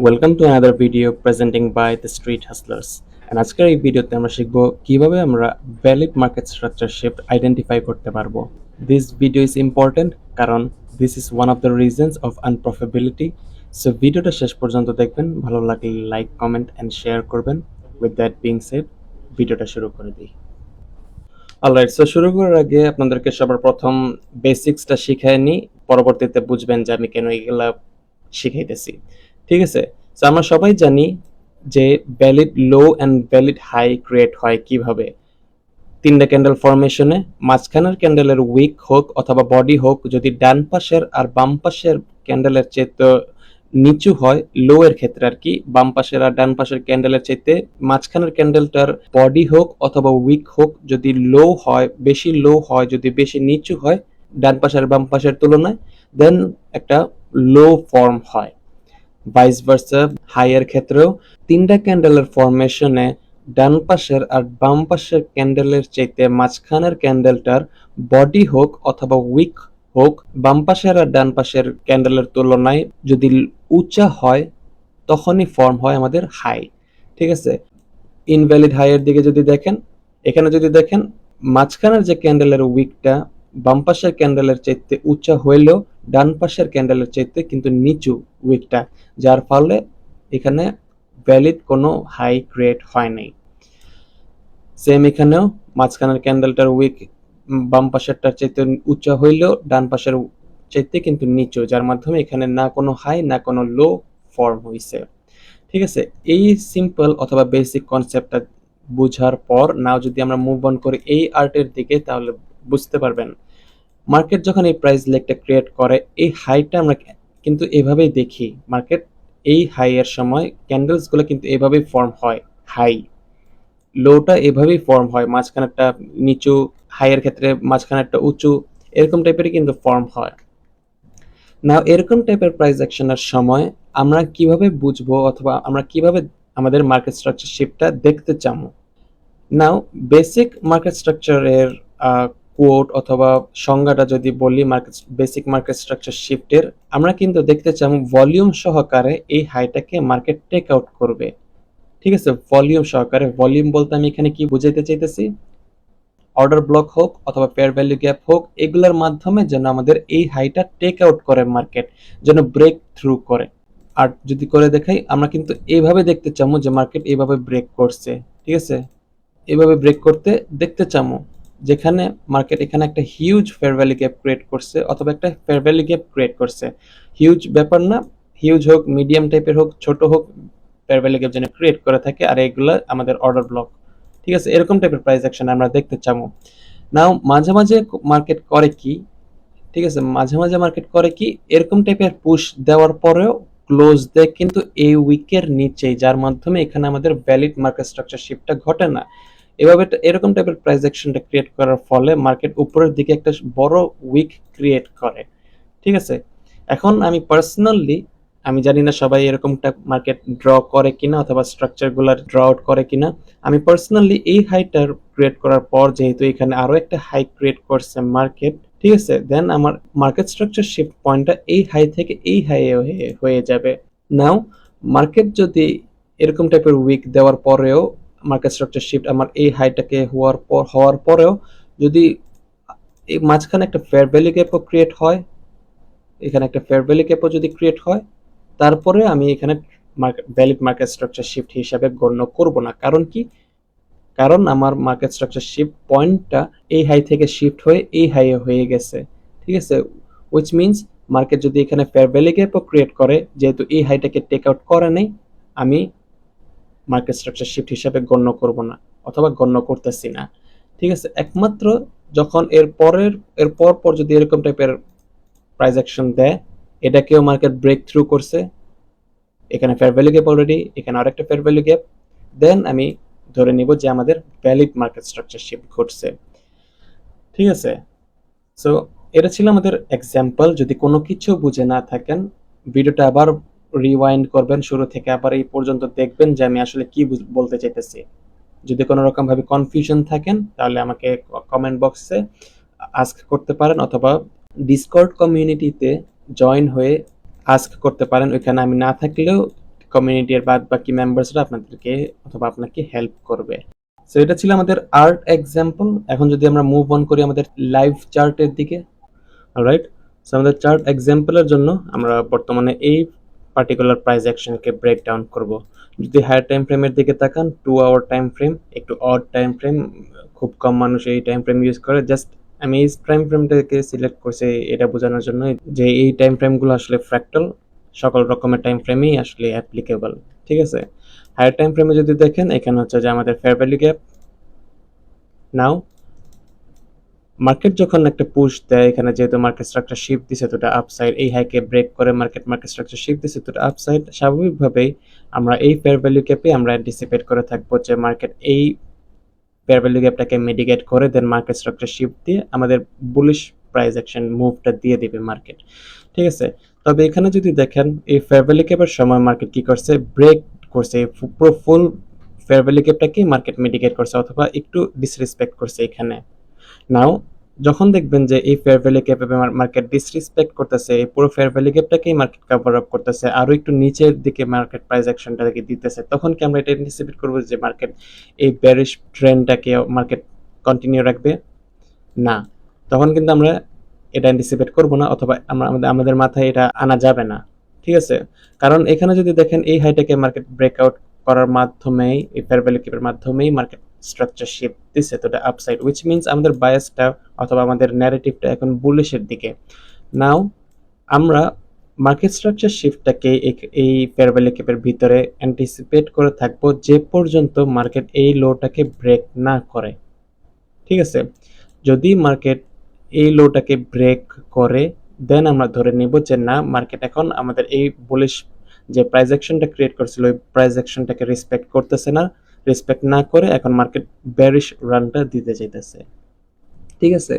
Welcome to another video presenting by the street hustlers. And আজকের এই ভিডিওতে আমরা শিখব কিভাবে আমরা valid market structure shift identify করতে পারবো। দিস ভিডিও ইজ ইম্পর্টেন্ট কারণ this is one of the reasons of unprofitability. So ভিডিওটা শেষ পর্যন্ত দেখবেন, ভালো লাগলে লাইক, কমেন্ট অ্যান্ড শেয়ার করবেন। উইথ দ্যাট বিং সেড, ভিডিওটা শুরু করে দিই। অলরাইট, সো শুরু করার আগে আপনাদেরকে সবার প্রথম বেসিক্সটা শিখায় নিই, পরবর্তীতে বুঝবেন যে আমি কেন এগুলা শিখাইতেছি। ঠিক আছে, সো আমরা সবাই জানি যে valid low and valid high create হয় কিভাবে। তিনটা ক্যান্ডেল ফরমেশনে মাঝখানের ক্যান্ডেলের উইক হোক অথবা বডি হোক, যদি ডান পাশের আর বাম পাশের ক্যান্ডেলের চেয়ে নিচু হয়, লো এর ক্ষেত্রে আর কি, বাম পাশের আর ডান পাশের ক্যান্ডেলের চাইতে মাঝখানের ক্যান্ডেলটার বডি হোক অথবা উইক হোক, যদি লো হয়, বেশি লো হয়, যদি বেশি নিচু হয় ডান পাশের বাম পাশের তুলনায়, দেন একটা লো ফর্ম হয়। ভাইস ভার্সা হাইয়ের ক্ষেত্রেও তিনটা ক্যান্ডেলের ফরমেশনে ডান পাশের আর বাম পাশের ক্যান্ডেলের চাইতে মাঝখানের ক্যান্ডেলটার বডি হোক অথবা উইক হোক, বাম পাশের আর ডান পাশের ক্যান্ডেলের তুলনায় যদি উঁচা হয়, তখনই ফর্ম হয় আমাদের হাই। ঠিক আছে, ইনভ্যালিড হাইয়ের দিকে যদি দেখেন, এখানে যদি দেখেন মাঝখানের যে ক্যান্ডেলের উইকটা বাম পাশের ক্যান্ডেলের চাইতে উঁচা হইলেও ডান পাশের ক্যান্ডেলের চাইতে কিন্তু নিচু উইকটা, যার ফলে এখানে ভ্যালিড কোনো হাই ক্রিয়েট হয় নাই। সেম এখানেও মাঝখানের ক্যান্ডেলটার উইক বাম পাশেরটার চাইতে উঁচা হইলেও ডান পাশের চাইতে কিন্তু নিচু, যার মাধ্যমে এখানে না কোনো হাই না কোনো লো ফর্ম হইছে। ঠিক আছে, এই সিম্পল অথবা বেসিক কনসেপ্টটা বুঝার পর নাও যদি আমরা মুভ অন করি এই আর্টের দিকে, তাহলে বুঝতে পারবেন মার্কেট যখন এই প্রাইস লেগটা ক্রিয়েট করে, এই হাইটা আমরা কিন্তু এভাবেই দেখি। মার্কেট এই হাই এর সময় ক্যান্ডেলসগুলো কিন্তু এভাবেই ফর্ম হয়, হাই লোটা এভাবেই ফর্ম হয়, মাঝখানেরটা নিচু, হাইয়ের ক্ষেত্রে মাঝখানেরটা উঁচু, এরকম টাইপেরই কিন্তু ফর্ম হয়। নাও এরকম টাইপের প্রাইস অ্যাকশনের সময় আমরা কিভাবে বুঝবো অথবা আমরা কিভাবে আমাদের মার্কেট স্ট্রাকচার শিফটটা দেখতে চাবো। নাও বেসিক মার্কেট স্ট্রাকচারের কোড অথবা সংজ্ঞাটা যদি বলি, বেসিক মার্কেট স্ট্রাকচার শিফটের, আমরা কিন্তু দেখতে চাবো ভলিউম সহকারে এই হাইটাকে মার্কেট টেক আউট করবে। ঠিক আছে, ভলিউম সহকারে। ভলিউম বলতে আমি এখানে কি বুঝাইতে চাইতেছি, অর্ডার ব্লক হোক অথবা ফেয়ার ভ্যালু গ্যাপ হোক, এগুলোর মাধ্যমে যেন আমাদের এই হাইটা টেক আউট করে মার্কেট, যেন ব্রেক থ্রু করে। আর যদি করে দেখাই, আমরা কিন্তু এইভাবে দেখতে চাবো যে মার্কেট এইভাবে ব্রেক করছে। ঠিক আছে, এইভাবে ব্রেক করতে দেখতে চাবো, যেখানে মার্কেট এখানে একটা huge fair value gap create করছে অথবা একটা ফেয়ার ভ্যালু গ্যাপ ক্রিয়েট করছে। হিউজ ব্যাপার না, হিউজ হোক, মিডিয়াম টাইপের হোক, ছোট হোক, ফেয়ার ভ্যালু গ্যাপ যেন ক্রিয়েট করে থাকে, আর এগুলো আমাদের অর্ডার ব্লক। ঠিক আছে, এরকম টাইপের প্রাইস অ্যাকশন আমরা দেখতে চাবো। নাও মাঝে মাঝে মার্কেট করে কি, ঠিক আছে, মাঝে মাঝে মার্কেট করে কি, এরকম টাইপের পুশ দেওয়ার পরেও ক্লোজ দেয় কিন্তু এই উইকের নিচেই, যার মাধ্যমে এখানে আমাদের ভ্যালিড মার্কেট স্ট্রাকচার শিফটটা ঘটে না। এভাবে এরকম টাইপের প্রাইস অ্যাকশনটা ক্রিয়েট করার ফলে মার্কেট উপরের দিকে একটা বড় উইক ক্রিয়েট করে। ঠিক আছে, এখন আমি জানি না সবাই এরকমটা মার্কেট ড্র করে কিনা অথবা স্ট্রাকচার গুলার ড্র আউট করে কিনা। আমি পার্সোনালি এই হাইটার ক্রিয়েট করার পর, যেহেতু এখানে আরো একটা হাই ক্রিয়েট করছে মার্কেট, ঠিক আছে, দেন আমার মার্কেট স্ট্রাকচার শিফট পয়েন্টটা এই হাই থেকে এই হাই হয়ে যাবে। নাও মার্কেট যদি এরকম টাইপের উইক দেওয়ার পরেও মার্কেট স্ট্রাকচার শিফট আমার এই হাইটাকে হওয়ার পরেও যদি এই মাঝখানে একটা ফেয়ার ভ্যালু গ্যাপও ক্রিয়েট হয়, এখানে একটা ফেয়ার ভ্যালু গ্যাপও যদি ক্রিয়েট হয়, তারপরে আমি এখানে ভ্যালিড মার্কেট স্ট্রাকচার শিফট হিসাবে গণ্য করব না। কারণ কি, কারণ আমার মার্কেট স্ট্রাকচার শিফট পয়েন্টটা এই হাই থেকে শিফট হয়ে এই হাই হয়ে গেছে। ঠিক আছে, উইচ মিনস মার্কেট যদি এখানে ফেয়ার ভ্যালু গ্যাপও ক্রিয়েট করে, যেহেতু এই হাইটাকে টেক আউট করে নেই, আমি মার্কেট স্ট্রাকচার শিফট হিসাবে গণ্য করব না অথবা গণ্য করতেছি না। ঠিক আছে, একমাত্র যখন এর পর যদি এরকম টাইপের প্রাইস অ্যাকশন দেয়, এটাকেও মার্কেট ব্রেক থ্রু করছে, এখানে ফেয়ার ভ্যালু গ্যাপ অলরেডি, এখানে আরেকটা ফেয়ার ভ্যালু গ্যাপ, দেন আমি ধরে নিব যে আমাদের ভ্যালিড মার্কেট স্ট্রাকচার শিফট ঘটছে। ঠিক আছে, সো এটা ছিল আমাদের এক্সাম্পল। যদি কোনো কিছু বুঝে না থাকেন, ভিডিওটা আবার রিওয়াইন্ড করবেন শুরু থেকে, আবার এই পর্যন্ত দেখবেন যে আমি আসলে কি বলতে চাইতেছি। যদি কোনো রকম ভাবে কনফিউশন থাকেন, তাহলে আমাকে কমেন্ট বক্সে আস্ক করতে পারেন অথবা ডিসকর্ড কমিউনিটিতে জয়েন হয়ে আস্ক করতে পারেন। ওইখানে আমি না থাকলেও কমিউনিটির বাদ বাকি মেম্বার্সরা আপনাদেরকে অথবা আপনাকে হেল্প করবে। সো এটা ছিল আমাদের আর্ট এক্সাম্পল। এখন যদি আমরা মুভ অন করি আমাদের লাইভ চার্টের দিকে, অলরাইট। সো আমাদের চার্ট এক্সাম্পলের জন্য আমরা বর্তমানে এই পার্টিকুলার প্রাইস অ্যাকশনকে ব্রেক ডাউন করব। যদি হায়ার টাইম ফ্রেমের দিকে তাকান, 2 আওয়ার টাইম ফ্রেম, একটু অড টাইম ফ্রেম, খুব কম মানুষ এই টাইম ফ্রেম ইউজ করে। জাস্ট আমি এই টাইম ফ্রেমটাকে সিলেক্ট করছি এটা বোঝানোর জন্য যে এই টাইম ফ্রেমগুলো আসলে ফ্র্যাক্টাল, সকল রকমের টাইম ফ্রেমেই আসলে অ্যাপ্লিকেবল। ঠিক আছে, হায়ার টাইম ফ্রেমে যদি দেখেন এখানে হচ্ছে যে আমাদের ফেয়ার ভ্যালু গ্যাপ। নাও মার্কেট যখন একটা পুশ দেয়, এখানে যেহেতু মার্কেট স্ট্রাকচার শিফট দিছে তো এটা আপসাইড, এই হাইকে ব্রেক করে মার্কেট স্ট্রাকচার শিফট দিছে তো এটা আপসাইড। স্বাভাবিকভাবেই আমরা এই ফেয়ার ভ্যালু গ্যাপে আমরা অ্যান্টিসিপেট করে থাকবো যে মার্কেট এই ফেয়ার ভ্যালু গ্যাপটাকে মিটিগেট করে দেন মার্কেট স্ট্রাকচার শিফট দিয়ে আমাদের বুলিশ প্রাইস অ্যাকশন মুভটা দিয়ে দিবে মার্কেট। ঠিক আছে, তবে এখানে যদি দেখেন এই ফেয়ার ভ্যালু গ্যাপের সময় মার্কেট কি করছে, ব্রেক করছে, পুরো ফুল ফেয়ার ভ্যালু গ্যাপটাকে মার্কেট মিটিগেট করছে অথবা একটু ডিসরেসপেক্ট করছে এখানে। নাও যখন দেখবেন যে এই fair value gap market disrespect করতেছে, এই পুরো ফেয়ার ভ্যালু গ্যাপটাকেই মার্কেট কভার আপ করতেছে, আরো একটু নিচের দিকে মার্কেট প্রাইস অ্যাকশনটাকে দিতেছে, তখন কি আমরা এটা অ্যান্টিসিপেট করব যে মার্কেট এই বেয়ারিশ ট্রেন্ডটাকে মার্কেট কন্টিনিউ রাখবে? না, তখন কিন্তু আমরা এটা অ্যান্টিসিপেট করব না, অথবা আমরা আমাদের মাথায় এটা আনা যাবে না। ঠিক আছে, কারণ এখানে যদি দেখেন এই হাইটাকে মার্কেট ব্রেকআউট করার মাধ্যমেই, এই ফেয়ার ভ্যালু গ্যাপের মাধ্যমেই মার্কেট স্ট্রাকচার শিফট দিছে, তো এটা আপসাইড, উইচ মিনস আমাদের বায়াসটা অথবা আমাদের ন্যারেটিভটা এখন বুলিশের দিকে। নাও আমরা মার্কেট স্ট্রাকচার শিফটটাকে এই ফেয়ার ভ্যালু গ্যাপের ভিতরে অ্যান্টিসিপেট করে থাকবো যে পর্যন্ত মার্কেট এই লোটাকে ব্রেক না করে। ঠিক আছে, যদি মার্কেট এই লোটাকে ব্রেক করে দেন আমরা ধরে নিব যে না, মার্কেট এখন আমাদের এই বুলিশ যে প্রাইস অ্যাকশনটা ক্রিয়েট করছিল ওই প্রাইস অ্যাকশনটাকে রেসপেক্ট করতেছে না, রেসপেক্ট না করে এখন মার্কেট বেয়ারিশ রানটা দিতে চাইতেছে। ঠিক আছে,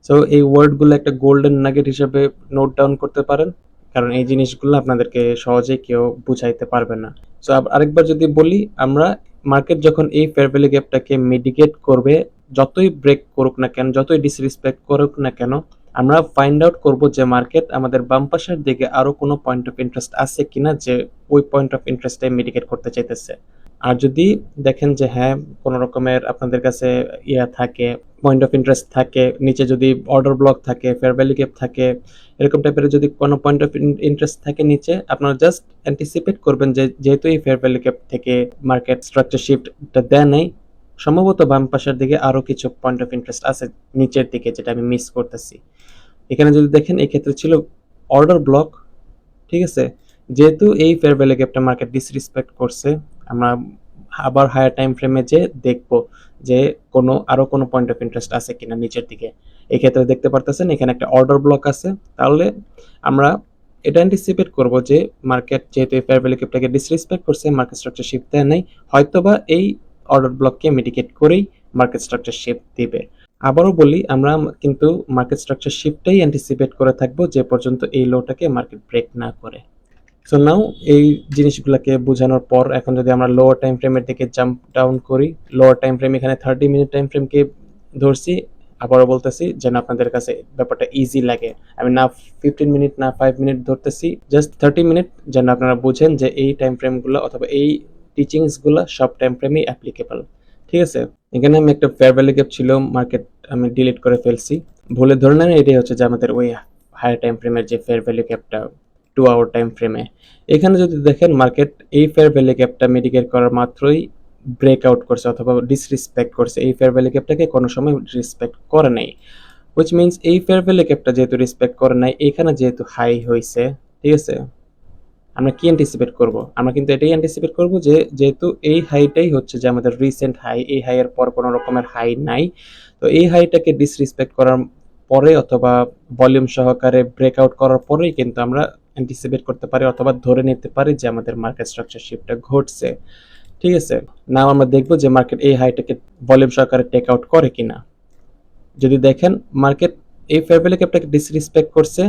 সো এই ওয়ার্ডগুলো একটা গোল্ডেন নাগেট হিসেবে নোট ডাউন করতে পারেন, কারণ এই জিনিসগুলো আপনাদেরকে সহজেই কেউ বুঝাইতে পারবে না। সো আরেকবার যদি বলি, আমরা মার্কেট যখন এই ফেয়ার ভ্যালু গ্যাপটাকে মিটিগেট করবে, যতই ব্রেক করুক না কেন, যতই ডিসরেসপেক্ট করুক না কেন, আমরা ফাইন্ড আউট করব যে মার্কেট আমাদের বাম পাশের দিকে আরো কোনো পয়েন্ট অফ ইন্টারেস্ট আছে কিনা যে ওই পয়েন্ট অফ ইন্টারেস্টে মিটিগেট করতে চাইতেছে। আর যদি দেখেন যে হ্যাঁ কোনো রকমের আপনাদের কাছে থাকে, পয়েন্ট অফ ইন্টারেস্ট থাকে, নিচে যদি অর্ডার ব্লক থাকে, ফেয়ার ভ্যালু গ্যাপ থাকে, এরকম টাইপের যদি কোনো পয়েন্ট অফ ইন্টারেস্ট থাকে নিচে, আপনারা জাস্ট অ্যান্টিসিপেট করবেন যে যেহেতু এই ফেয়ার ভ্যালু গ্যাপ থেকে মার্কেট স্ট্রাকচার শিফটটা দেয় নাই, সম্ভবত বাম পাশের দিকে আরো কিছু পয়েন্ট অফ ইন্টারেস্ট আছে নিচের দিকে যেটা আমি মিস করতেছি। এখানে যদি দেখেন এই ক্ষেত্রে ছিল অর্ডার ব্লক। ঠিক আছে, যেহেতু এই ফেয়ার ভ্যালু গ্যাপটা মার্কেট ডিসরেসপেক্ট করছে, আমরা আবার হায়ার টাইম ফ্রেমে যে দেখব যে আরো কোনো পয়েন্ট অফ ইন্টারেস্ট আছে কিনা নিচের দিকে। এই ক্ষেত্রে দেখতে পারতেছেন এখানে একটা অর্ডার ব্লক আছে, তাহলে আমরা এটা অ্যান্টিসিপেট করব যে মার্কেট যেহেতু এই ফেয়ার ভ্যালু গ্যাপটাকে ডিসরেসপেক্ট করছে, মার্কেট স্ট্রাকচার শিফট দেয় নাই, হয়তোবা এই অর্ডার ব্লককে মিটিগেট করেই মার্কেট স্ট্রাকচার শিফট দিবে। আবারও বলি, আমরা কিন্তু মার্কেট স্ট্রাকচার শিফটটাই অ্যান্টিসিপেট করে থাকবো যে পর্যন্ত এই লোটাকে মার্কেট ব্রেক না করে। সো নাও এই জিনিসগুলোকে বোঝানোর পর এখন যদি আমরা লোয়ার টাইম ফ্রেমের দিকে জাম্প ডাউন করি, লোয়ার টাইম ফ্রেম এখানে 30 মিনিট টাইম ফ্রেমকে ধরছি। আবারও বলতেছি যেন আপনাদের কাছে ব্যাপারটা ইজি লাগে, আমি না 15 মিনিট না 5 মিনিট ধরতেছি, জাস্ট 30 মিনিট, যেন আপনারা বুঝেন যে এই টাইম ফ্রেমগুলো অথবা এই টিচিংসগুলো সব টাইম ফ্রেমেই অ্যাপ্লিকেবল। ঠিক আছে, এখানে আমি একটা ফেয়ার ভ্যালু গ্যাপ ছিল মার্কেট আমি ডিলিট করে ফেলছি, ভুলে ধরে নেন এটাই হচ্ছে যে আমাদের ওই হায়ার টাইম ফ্রেমের যে ফেয়ার ভ্যালু গ্যাপটা 2 আওয়ার টাইম ফ্রেমে। এখানে যদি দেখেন মার্কেট এই ফেয়ার ভ্যালু গ্যাপটা মিটিগেট করার মাত্রই ব্রেকআউট করছে অথবা ডিসরেসপেক্ট করছে, এই ফেয়ার ভ্যালু গ্যাপটাকে কোনো সময় রেসপেক্ট করে নাই, হুইচ মিনস এই ফেয়ার ভ্যালু গ্যাপটা যেহেতু রেসপেক্ট করে নাই, এখানে যেহেতু হাই হয়েছে, ঠিক আছে, আমরা কি অ্যান্টিসিপেট করব? আমরা কিন্তু এটাই অ্যান্টিসিপেট করব যে যেহেতু এই হাইটাই হচ্ছে যে আমাদের রিসেন্ট হাই, এই হাইয়ের পর কোনো রকমের হাই নাই, তো এই হাইটাকে ডিসরেসপেক্ট করার পরে অথবা ভলিউম সহকারে ব্রেকআউট করার পরেই কিন্তু আমরা অ্যান্টিসিপেট করতে পারি অথবা ধরে নিতে পারি যে আমাদের মার্কেট স্ট্রাকচার শিফটটা ঘটছে। ঠিক আছে, নাও আমরা দেখব যে মার্কেট এই হাইটাকে ভলিউম সহকারে টেক আউট করে কিনা। যদি দেখেন মার্কেট এই ফেয়ার ভ্যালু ক্যাপটাকে ডিসরেসপেক্ট করছে,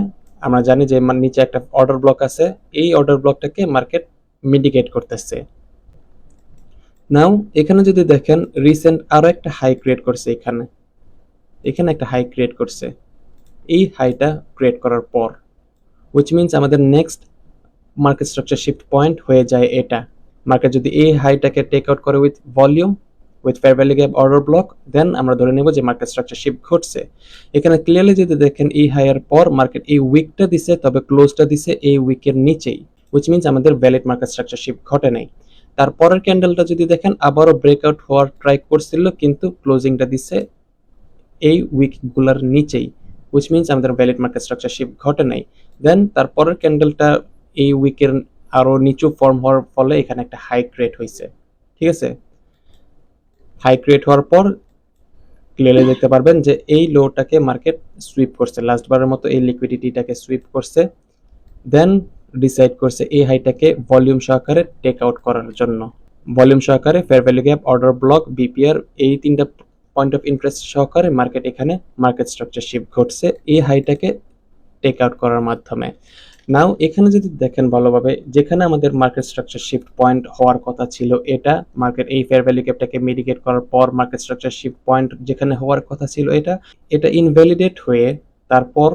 আমরা জানি যে নিচে একটা অর্ডার ব্লক আছে, এই অর্ডার ব্লকটাকে মার্কেট মিটিগেট করতেছে। নাও এখানে যদি দেখেন রিসেন্ট আরো একটা হাই ক্রিয়েট করছে, এখানে একটা হাই ক্রিয়েট করছে, এই হাইটা ক্রিয়েট করার পর, হুইচ মিনস আমাদের next market structure shift point হয়ে যায় এটা। মার্কেট যদি এই হাইটাকে টেক আউট করে with volume, with fair value gap order block, then আমরা ধরে নেব যে মার্কেট স্ট্রাকচার শিফট ঘটছে। এখানে ক্লিয়ারলি যদি দেখেন এই হাইয়ের পর মার্কেট এই উইকটা দিছে, তবে ক্লোজটা দিছে এই উইকের নিচেই, হুইচ মিনস আমাদের ভ্যালিড মার্কেট স্ট্রাকচার শিফট ঘটে নাই। তারপরের ক্যান্ডেলটা যদি দেখেন আবারও ব্রেকআউট হওয়ার ট্রাই করছিল, কিন্তু ক্লোজিংটা দিছে এই উইকগুলোর নিচেই, হুইচ মিনস আমাদের ভ্যালিড মার্কেট স্ট্রাকচার শিফট ঘটে নাই। দেন তারপরের ক্যান্ডেলটা এই উইকের আরো নিচু ফর্ম হওয়ার ফলে এখানে একটা হাই ক্রিয়েট হয়েছে। ঠিক আছে, হাই ক্রিয়েট হওয়ার পর ক্লিয়ারলি দেখতে পারবেন যে এই লোটাকে মার্কেট সুইপ করছে, লাস্টবারের মতো এই লিকুইডিটিটাকে সুইপ করছে, দেন ডিসাইড করছে এই হাইটাকে ভলিউম সহকারে টেক আউট করার জন্য। ভলিউম সহকারে fair value gap, order block, BPR, এই তিনটা পয়েন্ট অফ ইন্টারেস্ট সহকারে মার্কেট এখানে মার্কেট স্ট্রাকচার শিফট ঘটছে এই হাইটাকে টেক আউট করার মাধ্যমে। নাও এখানে যদি দেখেন ভালোভাবে, যেখানে আমাদের মার্কেট স্ট্রাকচার শিফট পয়েন্ট হওয়ার কথা ছিল এটা, মার্কেট এই ফেয়ার ভ্যালু গ্যাপটাকে মিটিগেট করার পর মার্কেট স্ট্রাকচার শিফট পয়েন্ট যেখানে হওয়ার কথা ছিল এটা ইনভ্যালিডেট হয়ে তারপর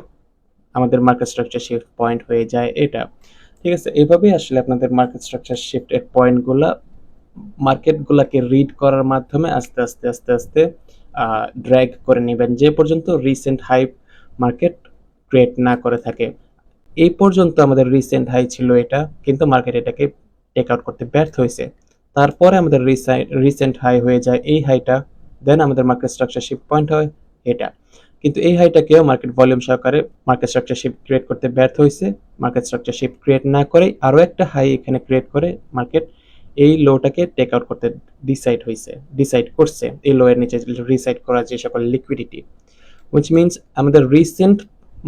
আমাদের মার্কেট স্ট্রাকচার শিফট পয়েন্ট হয়ে যায় এটা। ঠিক আছে, এভাবেই আসলে আপনাদের মার্কেট স্ট্রাকচার শিফটের পয়েন্টগুলা মার্কেটগুলোকে রিড করার মাধ্যমে আস্তে আস্তে আস্তে আস্তে ড্র্যাগ করে নেবেন, যে পর্যন্ত রিসেন্ট হাই মার্কেট ক্রিয়েট না করে থাকে। এই পর্যন্ত আমাদের রিসেন্ট হাই ছিল এটা, কিন্তু মার্কেট এটাকে টেক আউট করতে ব্যর্থ হয়েছে। তারপরে আমাদের রিসেন্ট হাই হয়ে যায় এই হাইটা, দেন আমাদের মার্কেট স্ট্রাকচার শিফট পয়েন্ট হয় এটা। কিন্তু এই হাইটাকেও মার্কেট ভলিউম সহকারে মার্কেট স্ট্রাকচার শিফট ক্রিয়েট করতে ব্যর্থ হয়েছে। মার্কেট স্ট্রাকচার শিফট ক্রিয়েট না করে আরও একটা হাই এখানে ক্রিয়েট করে মার্কেট এই লোটাকে টেক আউট করতে ডিসাইড করছে এই লো এর নিচে রিসাইড করা যে সকল লিকুইডিটি, হুইচ মিনস আমাদের recent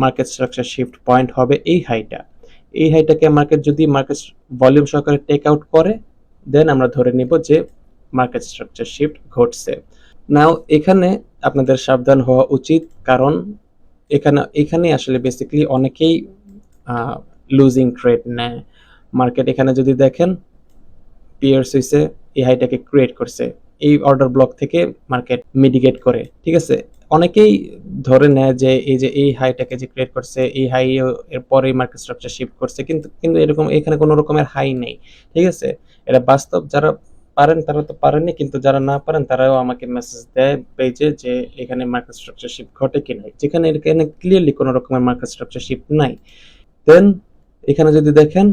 market structure shift point হবে এই হাইটা। এই হাইটাকে মার্কেট যদি মার্কেট ভলিউম সহকারে টেক আউট করে, দেন আমরা ধরে নিব যে মার্কেট স্ট্রাকচার শিফট ঘটছে। নাও এখানে আপনাদের সাবধান হওয়া উচিত, কারণ এখানে আসলে বেসিক্যালি অনেকেই লুজিং ট্রেড নেয়। মার্কেট এখানে যদি দেখেন পিয়ার্স হইছে, এই হাইটাকে ক্রিয়েট করছে, এই অর্ডার ব্লক থেকে মার্কেট মিটিগেট করে। ঠিক আছে, অনেকেই ধরে নেয় যে এই হাইটাকে যে ক্রিয়েট করছে এই হাই এর পরেই মার্কেট স্ট্রাকচার শিফট করছে, কিন্তু এরকম এখানে কোনো রকমের হাই নেই। ঠিক আছে, এটা বাস্তব। যারা পারেন তারা তো পারেননি, কিন্তু যারা না পারেন তারাও আমাকে মেসেজ দেয় পেজে যে এখানে মার্কেট স্ট্রাকচার শিফট ঘটে কি নাই, যেখানে এখানে ক্লিয়ারলি কোনো রকমের মার্কেট স্ট্রাকচার শিফট নাই। দেন এখানে যদি দেখেন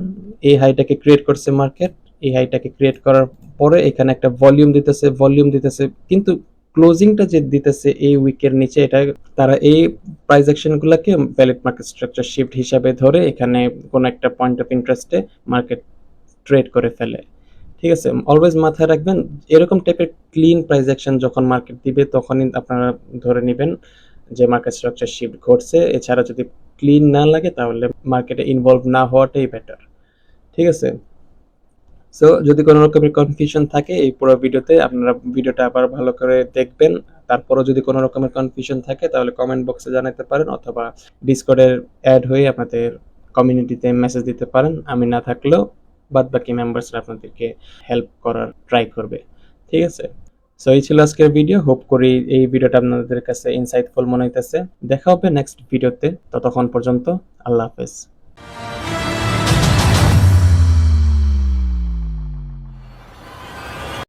এই হাইটাকে ক্রিয়েট করছে মার্কেট, এই হাইটাকে ক্রিয়েট করার পরে এখানে একটা ভলিউম দিতেছে, কিন্তু ক্লোজিংটা যে দিতেছে এই উইকের নিচে, এটা তারা এই প্রাইস অ্যাকশনগুলোকে ভ্যালিড মার্কেট স্ট্রাকচার শিফট হিসাবে ধরে এখানে কোনো একটা পয়েন্ট অফ ইন্টারেস্টে মার্কেট ট্রেড করে ফেলে। ঠিক আছে, অলওয়েজ মাথায় রাখবেন এরকম টাইপের ক্লিন প্রাইস অ্যাকশন যখন মার্কেট দিবে তখনই আপনারা ধরে নেবেন যে মার্কেট স্ট্রাকচার শিফট ঘটছে। এছাড়া যদি ক্লিন না লাগে তাহলে মার্কেটে ইনভলভ না হওয়াটাই বেটার। ঠিক আছে, সো যদি কোনো রকমের কনফিউশন থাকে এই পুরো ভিডিওতে, আপনারা ভিডিওটা আবার ভালো করে দেখবেন। তারপরও যদি কোনো রকমের কনফিউশন থাকে তাহলে কমেন্ট বক্সে জানাতে পারেন, অথবা ডিসকর্ডের অ্যাড হয়ে আপনাদের কমিউনিটিতে মেসেজ দিতে পারেন। আমি না থাকলেও বাদবাকি মেম্বার্সরা আপনাদেরকে হেল্প করার ট্রাই করবে। ঠিক আছে, সো এই ছিল আজকের ভিডিও। হোপ করি এই ভিডিওটা আপনাদের কাছে ইনসাইটফুল মনে হইতেছে। দেখা হবে নেক্সট ভিডিওতে, ততক্ষণ পর্যন্ত আল্লাহ হাফেজ।